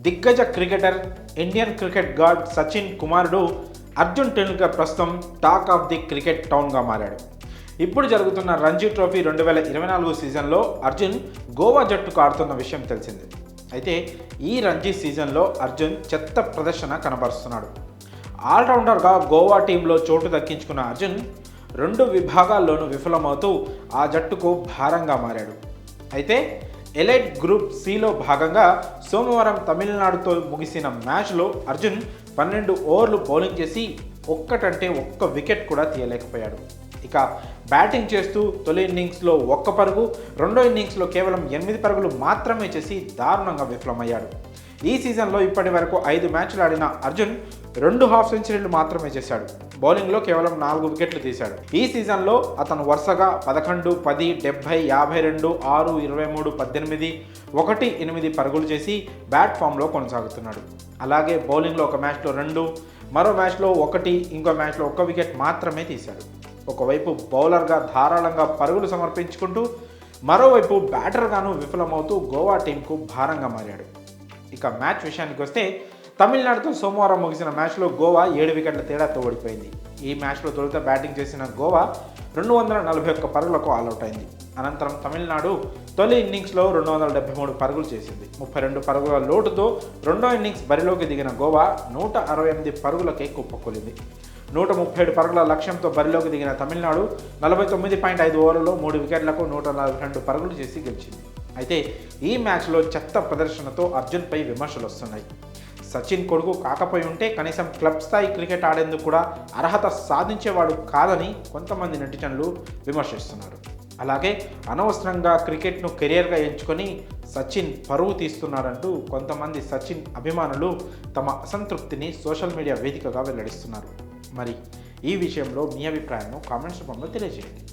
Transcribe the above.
దిగ్గజ cricketer Indian cricket God Sachin కుమారుడు అర్జున్ టెండూల్కర్ ప్రస్తుతం టాక్ ఆఫ్ ది క్రికెట్ టౌన్గా మారాడు. ఇప్పుడు జరుగుతున్న రంజీ ట్రోఫీ 2024 సీజన్లో అర్జున్ గోవా జట్టుకు ఆడుతున్న విషయం తెలిసిందే. అయితే ఈ రంజీ సీజన్లో అర్జున్ చెత్త ప్రదర్శన కనబరుస్తున్నాడు. ఆల్రౌండర్గా గోవా టీంలో చోటు దక్కించుకున్న అర్జున్ 2 విభాగాల్లోనూ విఫలమవుతూ ఆ జట్టుకు భారంగా మారాడు. అయితే ఎలైట్ గ్రూప్ సిలో భాగంగా సోమవారం తమిళనాడుతో ముగిసిన మ్యాచ్లో అర్జున్ 12 ఓవర్లు బౌలింగ్ చేసి ఒక్క వికెట్ కూడా తీయలేకపోయాడు. ఇక బ్యాటింగ్ చేస్తూ తొలి ఇన్నింగ్స్లో 1 పరుగు, రెండో ఇన్నింగ్స్లో కేవలం 8 పరుగులు మాత్రమే చేసి దారుణంగా విఫలమయ్యాడు. ఈ సీజన్లో ఇప్పటి వరకు 5 మ్యాచ్లు ఆడిన అర్జున్ 2 హాఫ్ సెంచరీలు మాత్రమే చేశాడు. బౌలింగ్లో కేవలం 4 వికెట్లు తీశాడు. ఈ సీజన్లో అతను వరుసగా 11, 10, 70, 52, 6, 23, 18, 1, 8 పరుగులు చేసి బ్యాట్ ఫామ్లో కొనసాగుతున్నాడు. అలాగే బౌలింగ్లో ఒక మ్యాచ్లో 2, మరో మ్యాచ్లో 1, ఇంకో మ్యాచ్లో 1 వికెట్ మాత్రమే తీశాడు. ఒకవైపు బౌలర్గా ధారాళంగా పరుగులు సమర్పించుకుంటూ మరోవైపు బ్యాటర్గాను విఫలమవుతూ గోవా టీంకు భారంగా మారాడు. ఇక మ్యాచ్ విషయానికి వస్తే తమిళనాడుతో సోమవారం ముగిసిన మ్యాచ్లో గోవా 7 వికెట్ల తేడాతో ఓడిపోయింది. ఈ మ్యాచ్లో తొలుత బ్యాటింగ్ చేసిన గోవా 241 పరుగులకు ఆల్అవుట్ అయింది. అనంతరం తమిళనాడు తొలి ఇన్నింగ్స్లో 273 పరుగులు చేసింది. 32 పరుగుల లోటుతో రెండో ఇన్నింగ్స్ బరిలోకి దిగిన గోవా 168 పరుగులకే కుప్పకూలింది. 137 పరుగుల లక్ష్యంతో బరిలోకి దిగిన తమిళనాడు 49.5 ఓవర్లలో 3 వికెట్లకు 142 పరుగులు చేసి గెలిచింది. అయితే ఈ మ్యాచ్లో చెత్త ప్రదర్శనతో అర్జున్పై విమర్శలు వస్తున్నాయి. సచిన్ కొడుకు కాకపోయి ఉంటే కనీసం క్లబ్ స్థాయి క్రికెట్ ఆడేందుకు కూడా అర్హత సాధించేవాడు కాదని కొంతమంది నెటిజన్లు విమర్శిస్తున్నారు. అలాగే అనవసరంగా క్రికెట్ను కెరియర్గా ఎంచుకొని సచిన్ పరువు తీస్తున్నారంటూ కొంతమంది సచిన్ అభిమానులు తమ అసంతృప్తిని సోషల్ మీడియా వేదికగా వెల్లడిస్తున్నారు. మరి ఈ విషయంలో మీ అభిప్రాయాన్ని కామెంట్స్ రూపంలో తెలియజేయండి.